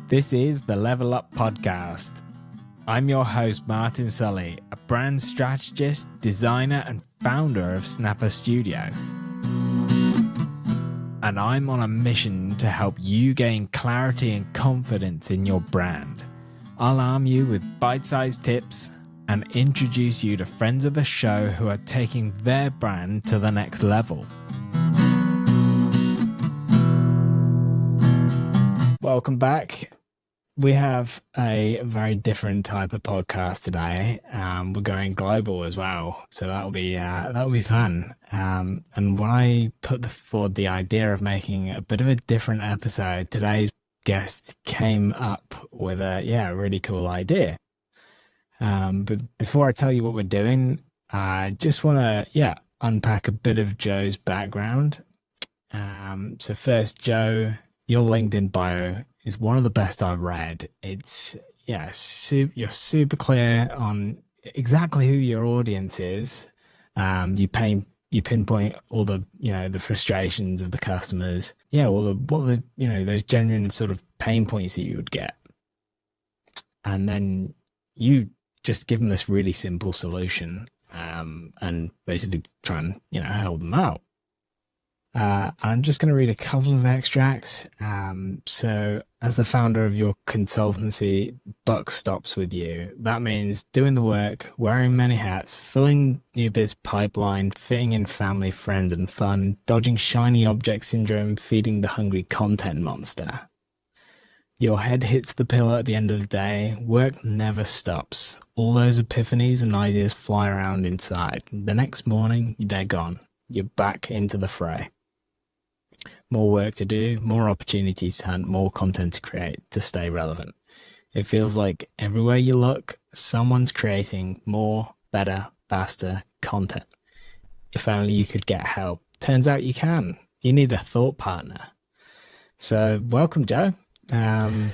This is the Level Up Podcast. I'm your host, Martin Sully, a brand strategist, designer, and founder of Snapper Studio. And I'm on a mission to help you gain clarity and confidence in your brand. I'll arm you with bite-sized tips and introduce you to friends of the show who are taking their brand to the next level. Welcome back. We have a very different type of podcast today. We're going global as well, so that'll be fun. And when I put forward the idea of making a bit of a different episode, today's guest came up with a really cool idea. But before I tell you what we're doing, I just want to unpack a bit of Joe's background. So first, Joe, your LinkedIn bio is one of the best I've read. It's you're super clear on exactly who your audience is. You pinpoint all the the frustrations of the customers. Those genuine sort of pain points that you would get, and then you just give them this really simple solution, and basically try and help them out. I'm just going to read a couple of extracts. So as the founder of your consultancy, buck stops with you. That means doing the work, wearing many hats, filling new biz pipeline, fitting in family, friends, and fun, dodging shiny object syndrome, feeding the hungry content monster. Your head hits the pillow at the end of the day. Work never stops. All those epiphanies and ideas fly around inside. The next morning, they're gone. You're back into the fray. More work to do, more opportunities to hunt, more content to create to stay relevant. It feels like everywhere you look, someone's creating more, better, faster content. If only you could get help. Turns out you can. You need a thought partner. So welcome, Joe. Very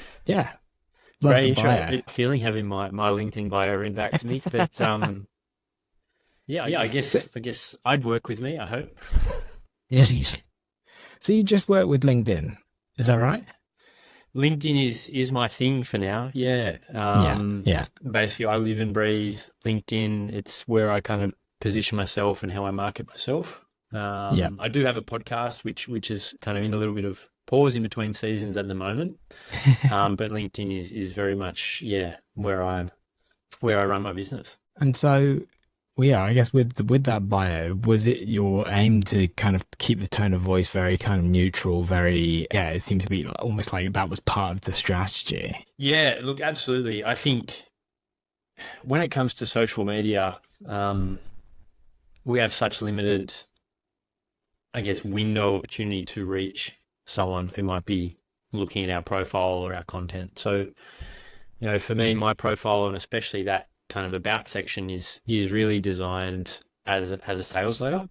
interesting feeling having my LinkedIn bio read back to me. But I guess I'd work with me, I hope. Yes. So you just work with LinkedIn, is that right? LinkedIn is my thing for now. Yeah. Basically, I live and breathe LinkedIn. It's where I kind of position myself and how I market myself. I do have a podcast, which is kind of in a little bit of pause in between seasons at the moment. But LinkedIn is very much where I run my business. And so, I guess with that bio, was it your aim to kind of keep the tone of voice very kind of neutral, it seemed to be almost like that was part of the strategy? Yeah, look, absolutely. I think when it comes to social media, we have such limited, window of opportunity to reach someone who might be looking at our profile or our content. So, for me, my profile, and especially that kind of about section is really designed as a sales letter,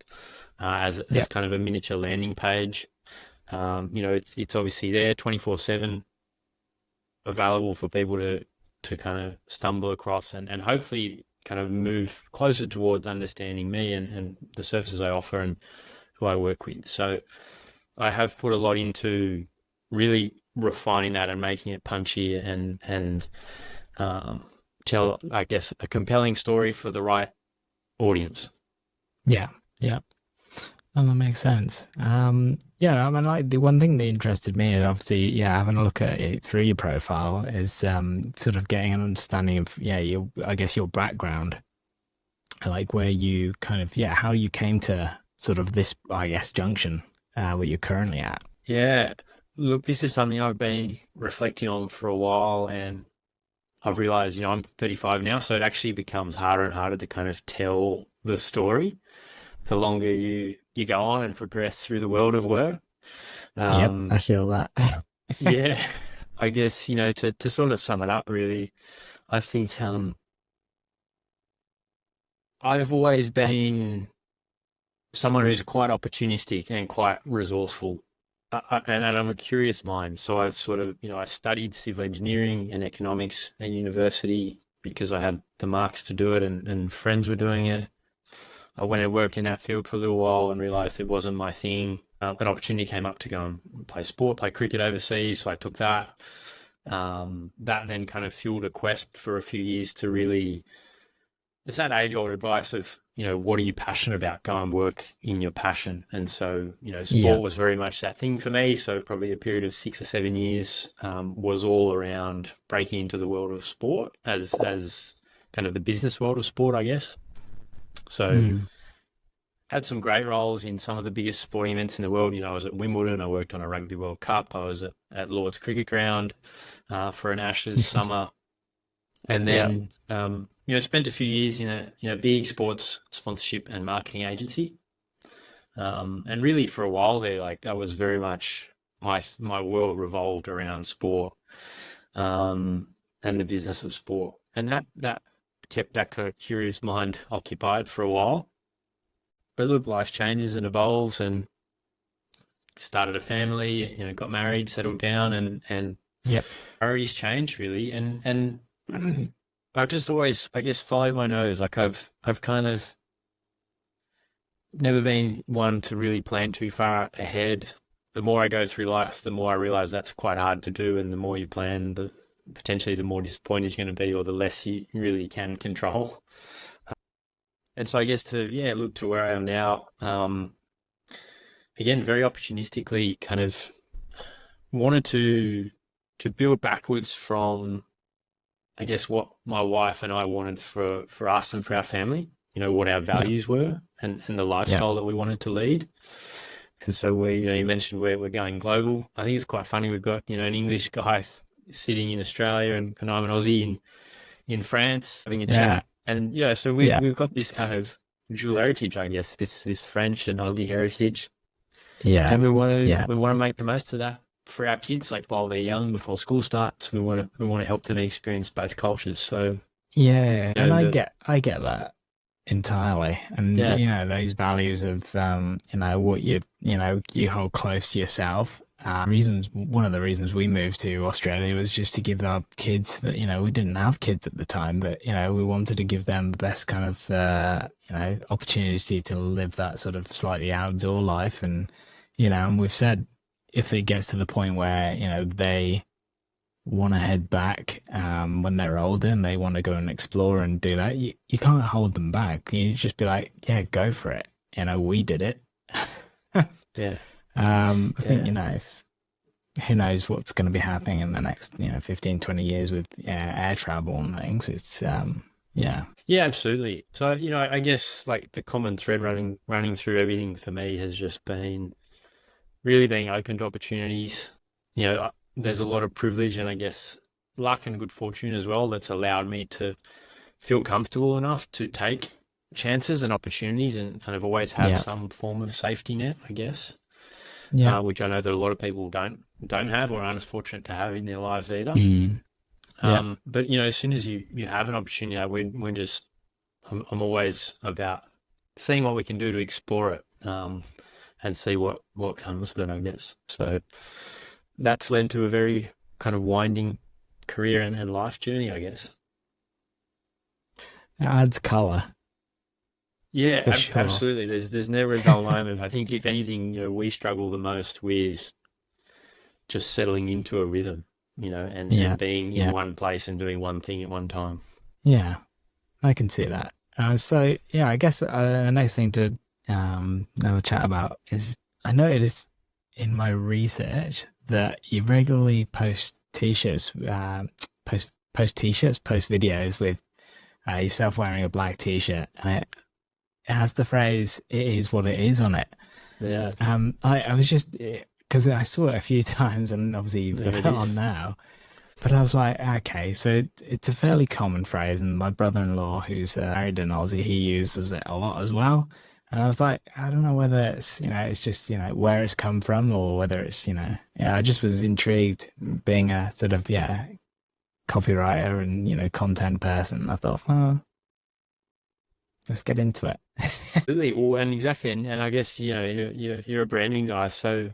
as kind of a miniature landing page. It's obviously there 24/7, available for people to kind of stumble across and hopefully kind of move closer towards understanding me and the services I offer and who I work with. So I have put a lot into really refining that and making it punchy and tell, I guess, a compelling story for the right audience. Yeah. Well, that makes sense. The one thing that interested me, and obviously, having a look at it through your profile, is sort of getting an understanding of, your background, like where you kind of, how you came to sort of this, junction, where you're currently at. Yeah. Look, this is something I've been reflecting on for a while, and I've realized, I'm 35 now, so it actually becomes harder and harder to kind of tell the story the longer you go on and progress through the world of work. I feel that. Yeah. I guess, to sort of sum it up, really, I think I've always been someone who's quite opportunistic and quite resourceful. And I'm a curious mind. So I've sort of, I studied civil engineering and economics at university because I had the marks to do it and friends were doing it. I went and worked in that field for a little while and realized it wasn't my thing. An opportunity came up to go and play cricket overseas. So I took that. that then kind of fueled a quest for a few years to really, it's that age old advice of, what are you passionate about? Go and work in your passion. And so, Yeah. sport was very much that thing for me. So probably a period of 6 or 7 years was all around breaking into the world of sport as kind of the business world of sport, I guess. So Mm. had some great roles in some of the biggest sporting events in the world. I was at Wimbledon. I worked on a Rugby World Cup. I was at Lord's Cricket Ground for an Ashes summer. And then, spent a few years in a big sports sponsorship and marketing agency. And really for a while there, like that was very much my world revolved around sport, and the business of sport. And that kept that kind of curious mind occupied for a while. But look, life changes and evolves, and started a family, got married, settled down, and Yep. priorities change really. And I've just always, I guess, followed my nose. Like I've kind of never been one to really plan too far ahead. The more I go through life, the more I realize that's quite hard to do. And the more you plan, potentially the more disappointed you're going to be, or the less you really can control. And so I guess look to where I am now, again, very opportunistically kind of wanted to build backwards from, I guess, what my wife and I wanted for us and for our family, what our values were and the lifestyle that we wanted to lead. And so you mentioned we're going global. I think it's quite funny. We've got, an English guy sitting in Australia and I'm an Aussie in France having a chat. And, so we've got this kind of dual heritage, I guess, this French and Aussie heritage. Yeah. And we want to make the most of that for our kids, like while they're young, before school starts. We want to help them experience both cultures. So and I get that entirely. And those values of what you hold close to yourself. One of the reasons we moved to Australia was just to give our kids that, we didn't have kids at the time, but we wanted to give them the best kind of opportunity to live that sort of slightly outdoor life. And and we've said, if it gets to the point where they want to head back when they're older and they want to go and explore and do that, you can't hold them back. You just be like, yeah, go for it. We did it. Yeah. I think who knows what's going to be happening in the next 15, 20 years with air travel and things. It's yeah, absolutely. So I guess like the common thread running through everything for me has just been really being open to opportunities. There's a lot of privilege and I guess luck and good fortune as well that's allowed me to feel comfortable enough to take chances and opportunities and kind of always have some form of safety net, I guess. Which I know that a lot of people don't have or aren't as fortunate to have in their lives either. But as soon as you have an opportunity, I'm always about seeing what we can do to explore it, and see what comes of it, I guess. So that's led to a very kind of winding career and life journey, I guess. it adds color. Yeah, For sure. absolutely. There's never a dull moment. I think if anything, we struggle the most with just settling into a rhythm, and being in one place and doing one thing at one time. Yeah, I can see that. So I guess the next thing to have a chat about is, I noticed in my research that you regularly post t-shirts, post videos with yourself wearing a black t-shirt, and it has the phrase "it is what it is" on it. Yeah. I was just, because I saw it a few times, and obviously you've got it on now. But I was like, okay, so it's a fairly common phrase, and my brother-in-law, who's married an Aussie, he uses it a lot as well. And I was like, I don't know whether it's, it's just, where it's come from, or whether it's, I just was intrigued, being a sort of, copywriter and, content person. I thought, let's get into it. Really, well, and exactly, and I guess you're a branding guy, so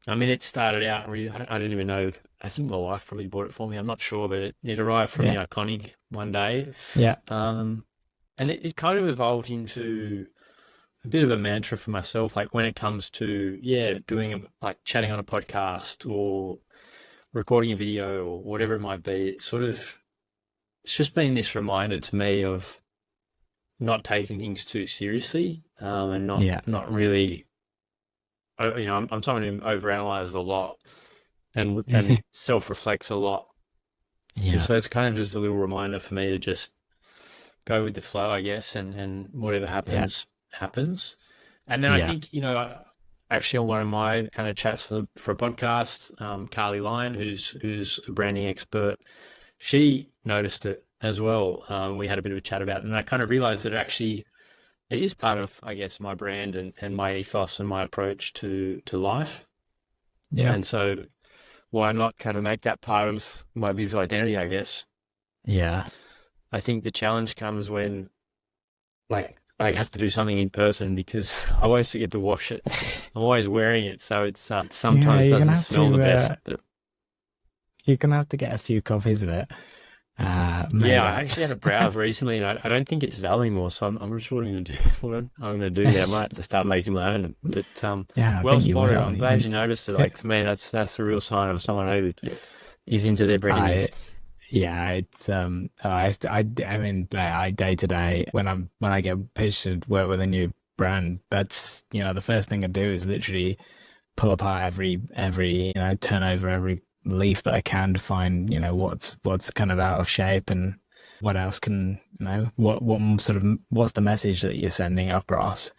I mean, it started out really. I didn't even know. I think my wife probably bought it for me. I'm not sure, but it arrived from the Iconic one day. Yeah. And it kind of evolved into a bit of a mantra for myself, like when it comes to doing like chatting on a podcast or recording a video or whatever it might be, it's just been this reminder to me of not taking things too seriously, and Yeah. not really, I'm someone who overanalyzes a lot and self-reflects a lot. And Yeah. so it's kind of just a little reminder for me to just go with the flow, I guess, and whatever Yeah. happens, happens. And then I Yeah. think, actually on one of my kind of chats for a podcast, Carly Lyon, who's a branding expert, she noticed it as well. We had a bit of a chat about it, and I kind of realized that it is part of, I guess, my brand and my ethos and my approach to life. Yeah. And so why not kind of make that part of my visual identity, I guess. Yeah. I think the challenge comes when like I have to do something in person because I always forget to wash it. I'm always wearing it, so it's Yeah, sometimes doesn't smell the best. But you're gonna have to get a few copies of it. Made yeah, I up. actually had a browse recently, and I don't think it's valid anymore. So I'm just what I'm going to do. What I'm going to do there. I might have to start making my own. But Yeah, I well think you spotted. will. I'm glad you noticed it. Like for me, that's a real sign of someone who is into their branding. Yeah, it's I mean, I day to day when I get pitched to work with a new brand, that's the first thing I do is literally pull apart every turn over every leaf that I can to find what's kind of out of shape and what else can what sort of what's the message that you're sending across.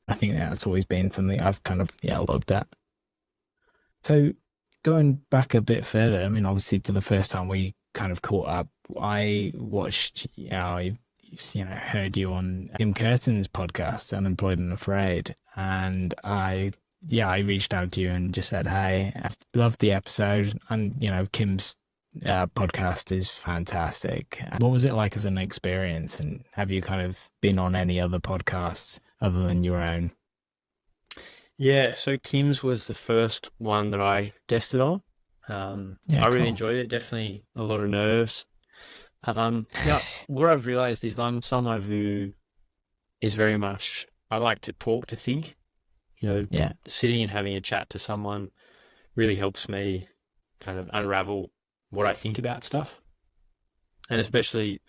I think that's always been something I've kind of looked at. So going back a bit further, I mean, obviously to the first time we kind of caught up, I watched, heard you on Kim Curtin's podcast, Unemployed and Afraid, and I reached out to you and just said, hey, I've loved the episode, and Kim's podcast is fantastic. What was it like as an experience, and have you kind of been on any other podcasts other than your own? Yeah, so Kim's was the first one that I tested on. Yeah, I really cool. enjoyed it. Definitely a lot of nerves. Yeah, what I've realized is I'm someone who is very much, I like to talk to think. Yeah, Sitting and having a chat to someone really helps me kind of unravel what I think about stuff. And especially,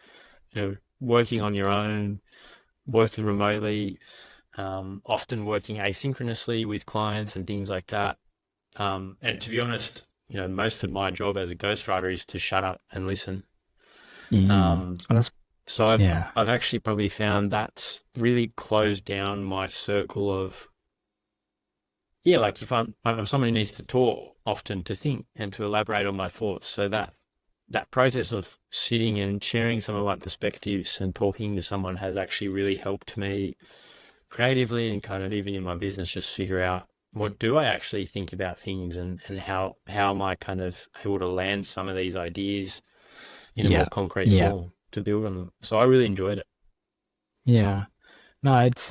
working on your own, working remotely, often working asynchronously with clients and things like that. And to be honest, most of my job as a ghostwriter is to shut up and listen. that's So yeah, I've actually probably found that's really closed down my circle of, like if I'm someone who needs to talk often to think and to elaborate on my thoughts. So that process of sitting and sharing some of my perspectives and talking to someone has actually really helped me creatively and kind of even in my business just figure out what do I actually think about things and how am I kind of able to land some of these ideas in a more yeah, concrete yeah, form to build on them. So I really enjoyed it. yeah. No, it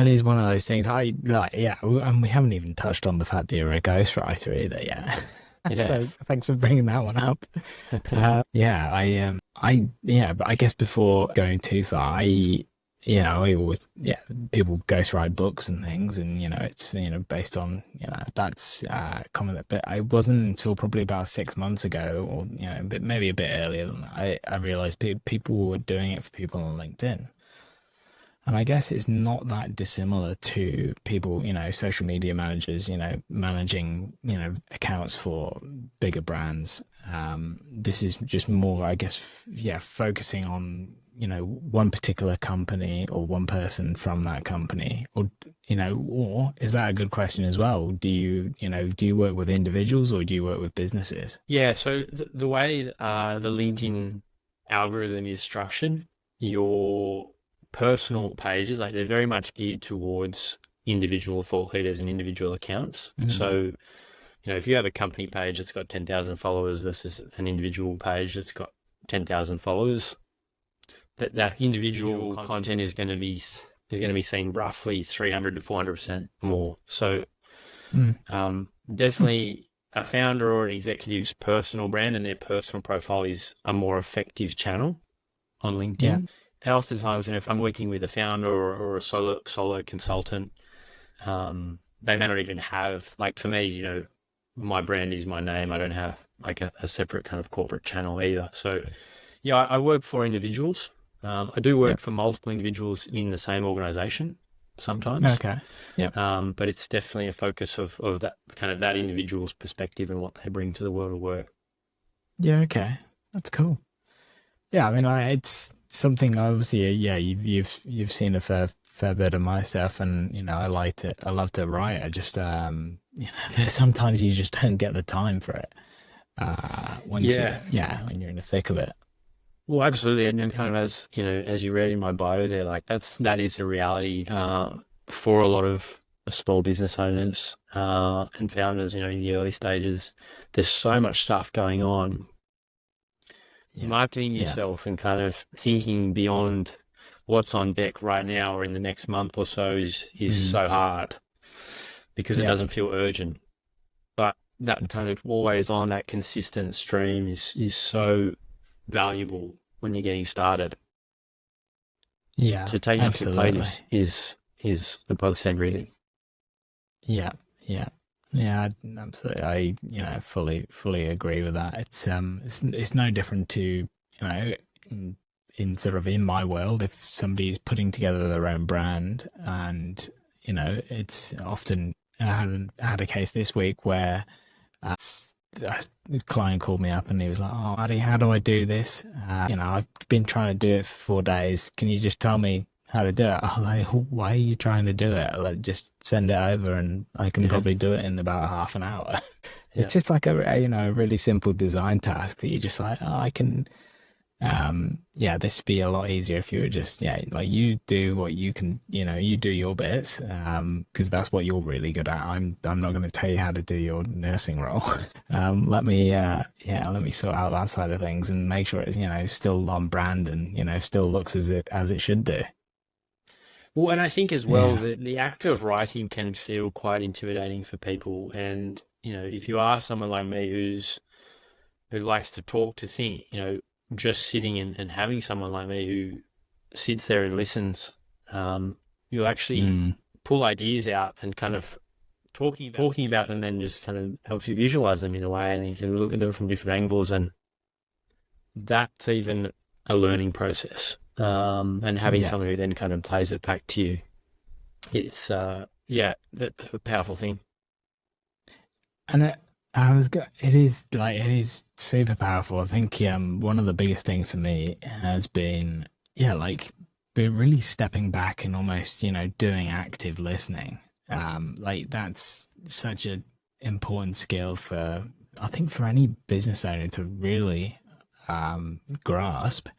is one of those things. I like, yeah, and we haven't even touched on the fact that you're a ghostwriter either. Yeah. Yeah. So thanks for bringing that one up. But I guess before going too far, I always, people ghostwrite books and things, and it's based on that's common. But I wasn't until probably about 6 months ago, or maybe a bit earlier than that, I realized people were doing it for people on LinkedIn. And I guess it's not that dissimilar to people, social media managers, managing, accounts for bigger brands. This is just more, I guess, focusing on, one particular company or one person from that company, or is that a good question as well? Do you work with individuals or do you work with businesses? Yeah. So the way the LinkedIn algorithm is structured, your personal pages, like they're very much geared towards individual thought leaders and individual accounts. Mm. So, if you have a company page that's got 10,000 followers versus an individual page that's got 10,000 followers, that individual content is going to be seen roughly 300 to 400% more. So, definitely a founder or an executive's personal brand and their personal profile is a more effective channel on LinkedIn. Yeah. And oftentimes, if I'm working with a founder or a solo consultant, they may not even have, like for me, my brand is my name. I don't have like a separate kind of corporate channel either. So yeah, I work for individuals. I do work Yep. for multiple individuals in the same organization sometimes. Okay. Yep. But it's definitely a focus of that kind of that individual's perspective and what they bring to the world of work. Yeah. Okay. That's cool. Yeah. I mean, it's something obviously. Yeah. You've seen a fair bit of my stuff, and I liked it. I love to write. I just sometimes you just don't get the time for it. Yeah. When you're in the thick of it. Well, absolutely. And then kind of as you read in my bio there, like that is a reality for a lot of small business owners and founders, in the early stages. There's so much stuff going on. Marketing yourself and kind of thinking beyond what's on deck right now or in the next month or so is so hard because it doesn't feel urgent. But that kind of always on, that consistent stream is so valuable when you're getting started. Yeah. To take off your plate is the both end really. Yeah. Yeah. Yeah, absolutely. I fully agree with that. It's no different to, in sort of in my world, if somebody's putting together their own brand, and it's often I had a case this week where a client called me up and he was like, "Oh, Addy, how do I do this? I've been trying to do it for 4 days. Can you just tell me how to do it?" I'm like, "Why are you trying to do it? Like, just send it over and I can probably do it in about half an hour." It's just like a really simple design task that you're just like, "Oh, I can." This would be a lot easier if you were just like you do what you can, you do your bits, because that's what you're really good at. I'm not going to tell you how to do your nursing role. Let me sort out that side of things and make sure it's still on brand and still looks as it should do. Well, and I think as well that the act of writing can feel quite intimidating for people. And, if you are someone like me who likes to talk, to think, just sitting and having someone like me who sits there and listens, you'll actually pull ideas out and kind of talking about them, and then just kind of helps you visualize them in a way, and you can look at them from different angles, and that's even a learning process. And having someone who then kind of plays it back to you, it's that's a powerful thing. And it is super powerful. I think one of the biggest things for me has been been really stepping back and almost doing active listening. That's such an important skill for, I think, for any business owner to really grasp,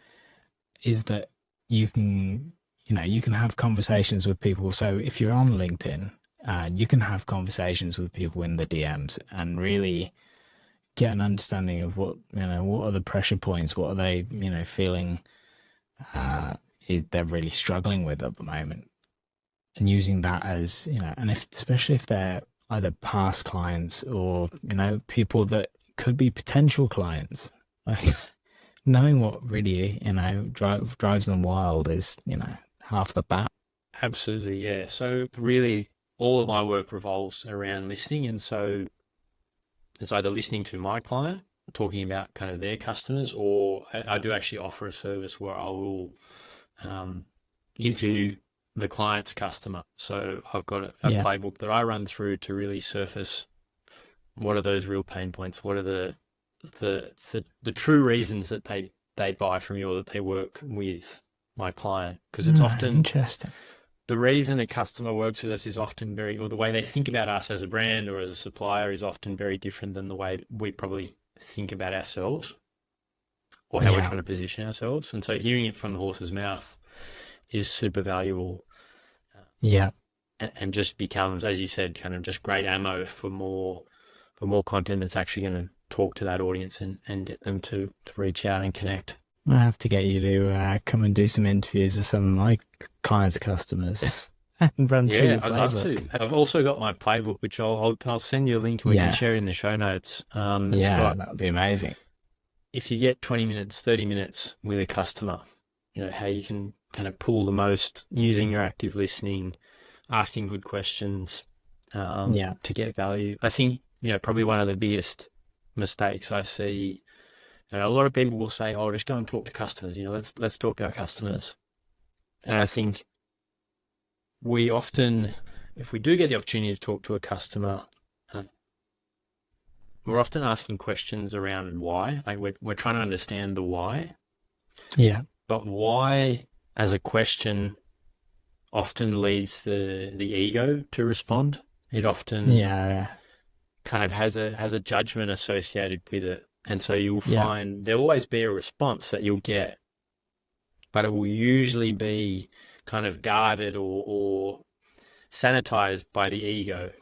is that you can have conversations with people. So if you're on LinkedIn, you can have conversations with people in the DMs and really get an understanding of what are the pressure points, what are they feeling they're really struggling with at the moment, and using that as and especially if they're either past clients or people that could be potential clients, like knowing what really drives them wild is half the battle. Absolutely, yeah. So really, all of my work revolves around listening, and so it's either listening to my client, talking about kind of their customers, or I do actually offer a service where I will interview the client's customer. So I've got a playbook that I run through to really surface what are those real pain points, what are the true reasons that they buy from you or that they work with my client, because it's often interesting. The reason a customer works with us is often or the way they think about us as a brand or as a supplier is often very different than the way we probably think about ourselves or how we're trying to position ourselves. And so hearing it from the horse's mouth is super valuable. And just becomes, as you said, kind of just great ammo for more content that's actually going to talk to that audience and get them to reach out and connect. I have to get you to come and do some interviews with some of my clients' customers and run through your playbook. I'd love to. I've also got my playbook, which I'll send you a link and we can share it in the show notes. That would be amazing. If you get 20 minutes, 30 minutes with a customer, how you can kind of pull the most using your active listening, asking good questions to get value. I think, probably one of the biggest mistakes I see. And a lot of people will say, "Oh, just go and talk to customers. Let's talk to our customers." And I think we often, if we do get the opportunity to talk to a customer, uh, we're often asking questions around why. Like we're trying to understand the why, Yeah. but why as a question often leads the ego to respond. It often Yeah. kind of has a judgment associated with it. And so you'll Yeah. find there'll always be a response that you'll get, but it will usually be kind of guarded or sanitized by the ego.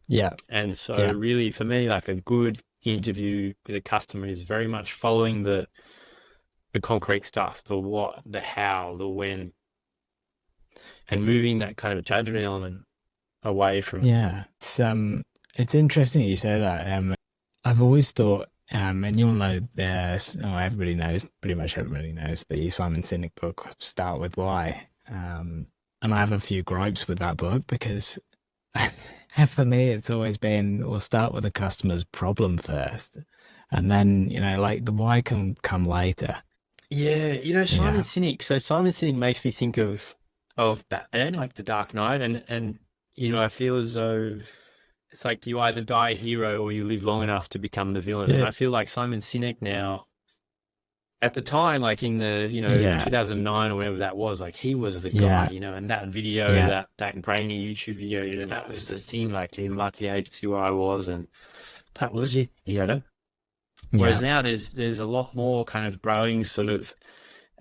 Yeah. And so Yeah. really for me, like a good interview with a customer is very much following the concrete stuff, the what, the how, the when, and moving that kind of judgment element away from it. Yeah. It's interesting you say that. I've always thought, and you'll know this, oh, everybody knows, pretty much everybody knows the Simon Sinek book, Start With Why. And I have a few gripes with that book because for me, it's always been, we'll start with the customer's problem first. And then, like the why can come later. Yeah, Simon Yeah. Sinek. So Simon Sinek makes me think of Batman, like the Dark Knight, and I feel as though it's like you either die a hero or you live long enough to become the villain. And Yeah. I feel like Simon Sinek now, at the time, like in the Yeah. 2009 or whatever that was, like he was the guy, Yeah. and that video, Yeah. that grainy YouTube video, that was the thing. Like in lucky agency where I was, and that was it, Whereas Yeah. now there's a lot more kind of growing sort of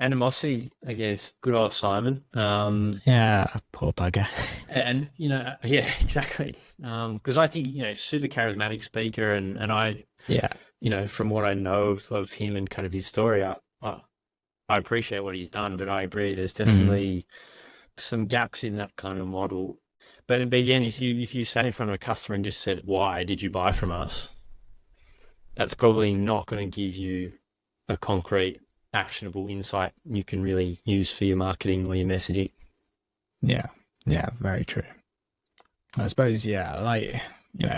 animosity against good old Simon. Yeah. Poor bugger. And yeah, exactly. Because I think super charismatic speaker, and I, Yeah. from what I know of him and kind of his story, I appreciate what he's done, but I agree there's definitely some gaps in that kind of model. But again, if you sat in front of a customer and just said, "Why did you buy from us?" That's probably not going to give you a concrete, actionable insight you can really use for your marketing or your messaging. Yeah. Yeah. Very true. I suppose, yeah, like,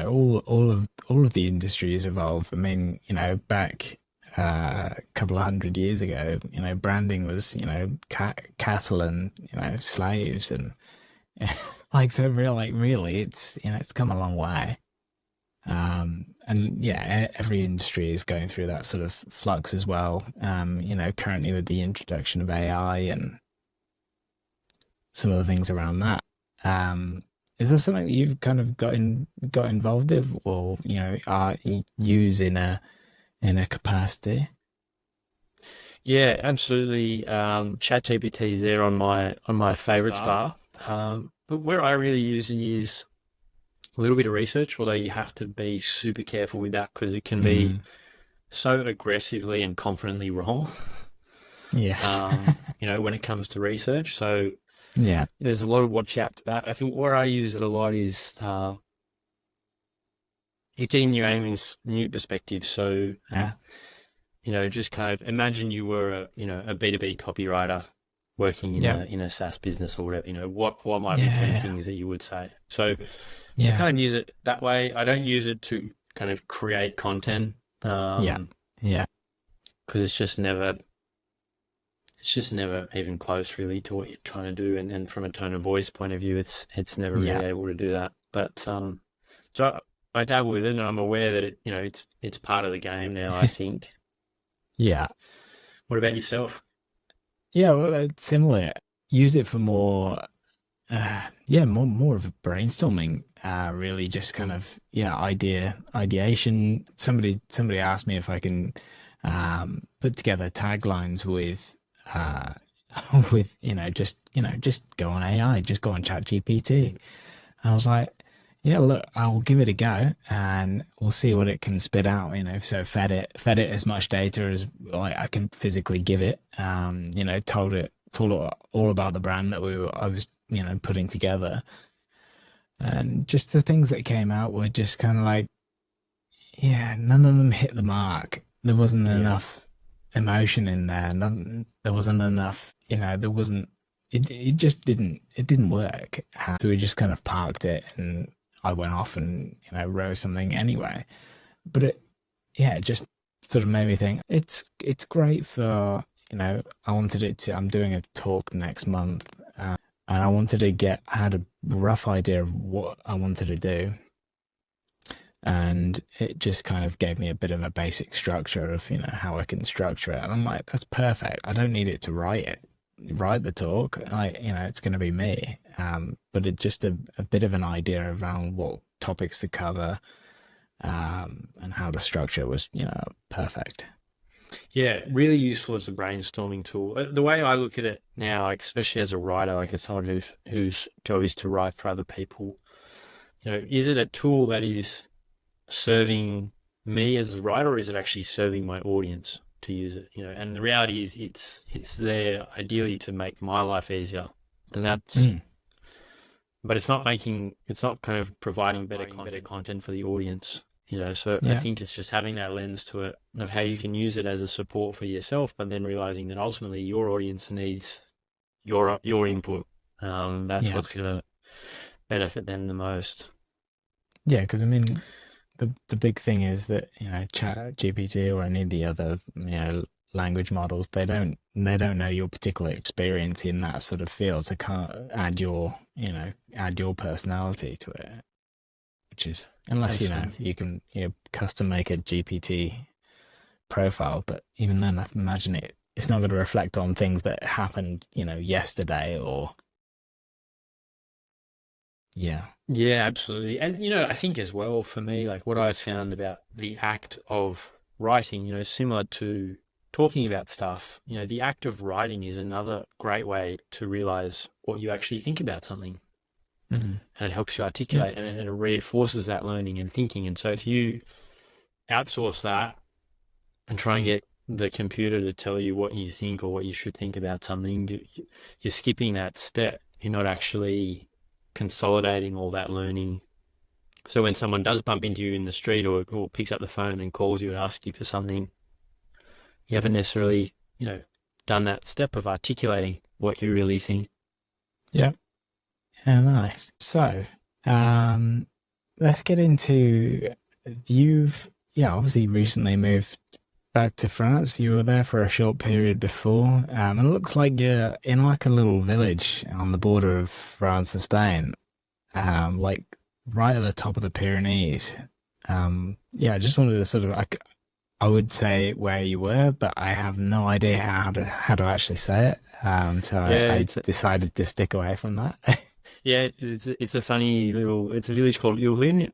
all of the industries evolve. I mean, back a couple of 100 years ago, branding was, cattle and, slaves and like, so really it's come a long way. And yeah, every industry is going through that sort of flux as well. Currently with the introduction of AI and some of the things around that. Is there something that you've kind of got involved with, or are you use in a capacity? Yeah, absolutely. ChatGPT is there on my favorite star. But where I really use it is a little bit of research, although you have to be super careful with that because it can be so aggressively and confidently wrong. Yeah. When it comes to research. So Yeah. there's a lot of watch out to that. I think where I use it a lot is you're getting your aim in new perspective. So Yeah. just kind of imagine you were a B2B copywriter working in Yeah. a SaaS business or whatever. What might be 10 Yeah. things that you would say? So I Yeah. kind of use it that way. I don't use it to kind of create content. Yeah. Yeah. Because it's just never even close really to what you're trying to do. And from a tone of voice point of view, it's never really Yeah. able to do that. But so I dabble with it, and I'm aware that it's part of the game now, I think. Yeah. What about yourself? Yeah. Well, it's similar. Use it for more. More of a brainstorming. Really, just kind of ideation. Somebody asked me if I can put together taglines with with just go on AI, just go on ChatGPT. I was like, yeah, look, I'll give it a go and we'll see what it can spit out. So fed it as much data as like I can physically give it. Told it all about the brand that I was putting together, and just the things that came out were just kind of like, yeah, none of them hit the mark. There wasn't Yeah. enough emotion in there. There wasn't enough, there wasn't, it just didn't work. So we just kind of parked it and I went off and, wrote something anyway. But yeah, it just sort of made me think it's great for, I wanted it to. I'm doing a talk next month, and I wanted to I had a rough idea of what I wanted to do, and it just kind of gave me a bit of a basic structure of how I can structure it. And I'm like, that's perfect. I don't need it to write the talk. It's going to be me. But it just a bit of an idea around what topics to cover, and how to structure was, perfect. Yeah, really useful as a brainstorming tool. The way I look at it now, like especially as a writer, like as someone whose job is to write for other people, is it a tool that is serving me as a writer, or is it actually serving my audience to use it? And the reality is it's there ideally to make my life easier. And but it's not kind of providing better content for the audience. So I think it's just having that lens to it of how you can use it as a support for yourself, but then realizing that ultimately your audience needs your input. That's what's going to benefit them the most. Yeah, because I mean, the big thing is that Chat GPT or any of the other language models, they don't know your particular experience in that sort of field, so can't add your personality to it, which is, unless Absolutely. you can custom make a GPT profile, but even then I imagine it's not going to reflect on things that happened yesterday, or yeah. Yeah, absolutely. And, I think as well for me, like what I've found about the act of writing, similar to talking about stuff, the act of writing is another great way to realize what you actually think about something. Mm-hmm. And it helps you Yeah. articulate, and it reinforces that learning and thinking. And so if you outsource that and try and get the computer to tell you what you think or what you should think about something, you're skipping that step. You're not actually consolidating all that learning. So when someone does bump into you in the street, or picks up the phone and calls you and asks you for something, you haven't necessarily, done that step of articulating what you really think. Yeah. Yeah, nice. So, let's get into, you've, obviously recently moved back to France. You were there for a short period before, and it looks like you're in like a little village on the border of France and Spain, like right at the top of the Pyrenees. Yeah, I just wanted to sort of, I would say where you were, but I have no idea how to actually say it. So Yeah, I decided to stick away from that. it's a funny it's a village called Urlin,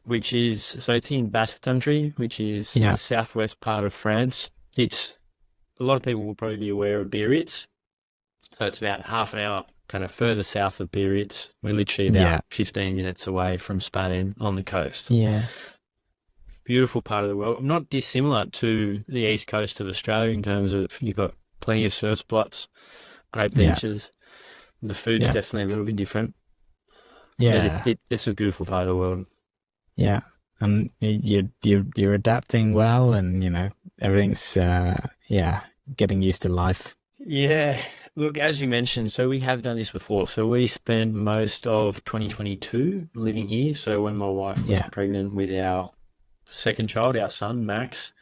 it's in Basque Country, which is Yeah. the southwest part of France. It's a lot of people will probably be aware of Biarritz. So it's about half an hour kind of further south of Biarritz. We're literally about Yeah. 15 minutes away from Spain on the coast. Yeah. Beautiful part of the world. Not dissimilar to the east coast of Australia in terms of you've got plenty of surf spots, great Yeah. beaches. The food's Yeah. definitely a little bit different, but Yeah. it's a beautiful part of the world. Yeah. And you're adapting well, and everything's getting used to life. Yeah. Look, as you mentioned, so we have done this before. So we spent most of 2022 living here. So when my wife was Yeah. pregnant with our second child, our son, Max,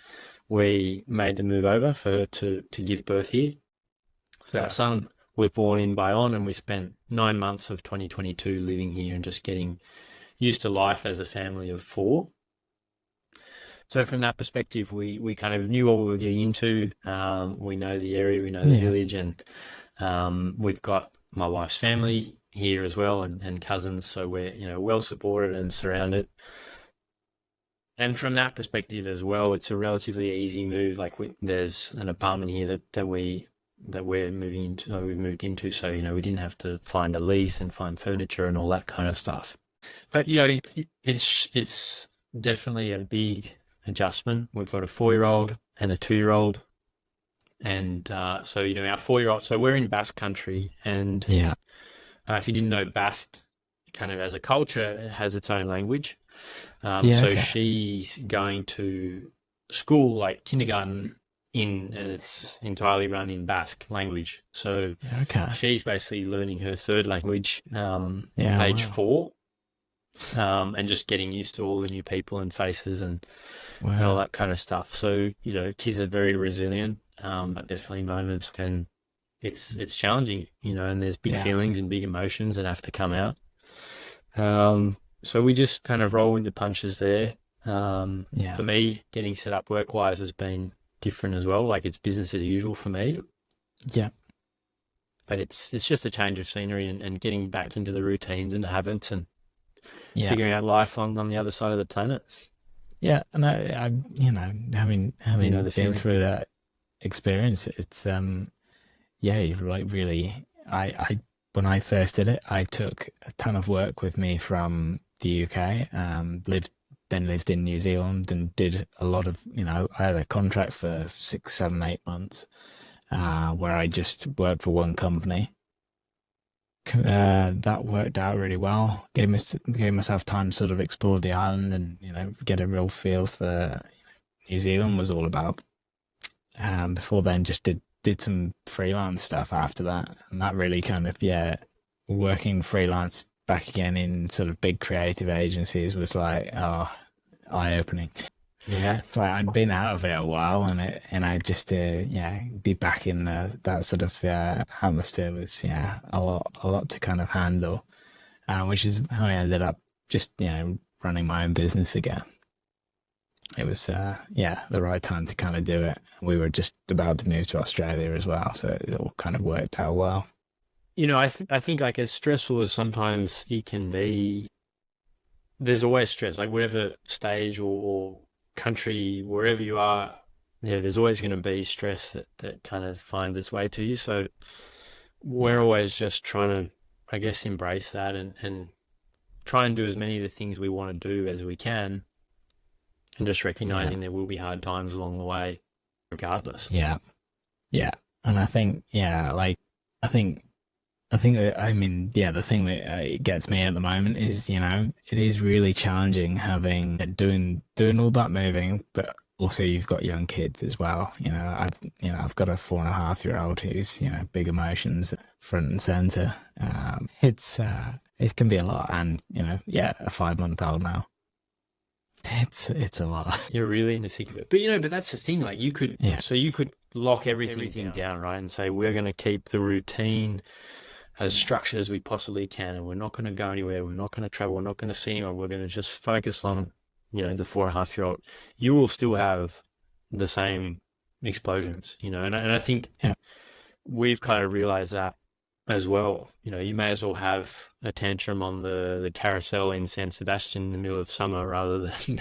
we made the move over for her to give birth here. So our son was born in Bayonne, and we spent 9 months of 2022 living here and just getting used to life as a family of four. So from that perspective, we kind of knew what we were getting into. We know the area, we know the Yeah. village, and we've got my wife's family here as well, and cousins. So we're well supported and surrounded. And from that perspective as well, it's a relatively easy move. Like there's an apartment here that we're moving into, we've moved into. So we didn't have to find a lease and find furniture and all that kind of stuff. But it's definitely a big adjustment. We've got a 4-year-old and a 2-year-old, and so our 4-year-old. So we're in Basque Country, and Yeah. if you didn't know, Basque kind of as a culture, it has its own language. Yeah. So Okay. she's going to school, like kindergarten, and it's entirely run in Basque language. So Okay. she's basically learning her third language, Yeah. age Wow. 4. and just getting used to all the new people and faces and all Wow. that kind of stuff. So, kids are very resilient, but definitely moments when it's challenging, and there's big Yeah. feelings and big emotions that have to come out. So we just kind of roll with the punches there. Yeah. For me, getting set up work-wise has been different as well. Like it's business as usual for me, Yeah. but it's just a change of scenery and getting back into the routines and the habits and Yeah. figuring out life on the other side of the planet. Yeah. And I having The been feeling. through that experience, it's yeah, you like really when I first did it, I took a ton of work with me from the UK, lived in New Zealand and did a lot of, I had a contract for 6, 7, 8 months, where I just worked for one company. That worked out really well. Gave myself time to sort of explore the island and, get a real feel for New Zealand was all about. Before then, just did some freelance stuff after that, and that really kind of, working freelance back again in sort of big creative agencies was like, oh, eye opening. Yeah. So I'd been out of it a while, and I just be back in that sort of atmosphere was a lot to kind of handle, which is how I ended up just running my own business again. It was the right time to kind of do it. We were just about to move to Australia as well, so it all kind of worked out well. I think like as stressful as sometimes it can be, there's always stress. Like whatever stage or country, wherever you are, there's always going to be stress that kind of finds its way to you. So we're Yeah, always just trying to, I guess, embrace that and try and do as many of the things we want to do as we can, and just yeah, recognizing there will be hard times along the way, regardless. yeah, yeah. And I think like I think that, I mean, the thing that gets me at the moment is, it is really challenging having doing all that moving, but also you've got young kids as well. I've got a 4.5-year-old who's, big emotions front and center. It can be a lot, and a 5-month-old now. It's a lot. You're really in the thick of it. But that's the thing. Like Yeah, you could lock everything down, right? And say, we're going to keep the routine as structured as we possibly can. And we're not going to go anywhere. We're not going to travel. We're not going to see anyone. We're going to just focus on, the 4.5-year-old. You will still have the same explosions, and I think yeah, we've kind of realized that as well. You may as well have a tantrum on the carousel in San Sebastian in the middle of summer rather than,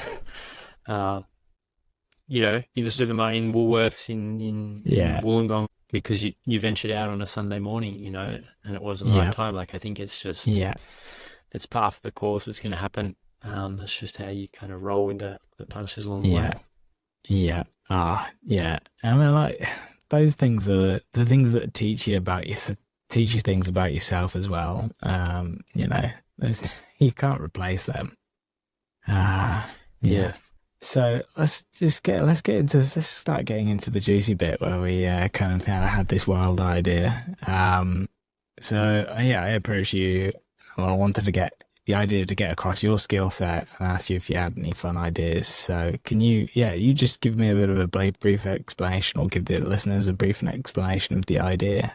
in the supermarket in Woolworths in yeah, Wollongong because you ventured out on a Sunday morning, and it wasn't the right yeah, time. Like I think it's just yeah. it's part of the course. It's going to happen. That's just how you kind of roll with the punches along the Yeah, way. yeah, yeah. I mean, like those things are the things that teach you things about yourself as well. Those you can't replace them. Yeah. Yeah. So let's start getting into the juicy bit where we kind of had this wild idea. So I approached you. Well, I wanted to get the idea to get across your skill set and ask you if you had any fun ideas. So can you just give me a bit of a brief explanation, or give the listeners a brief explanation of the idea?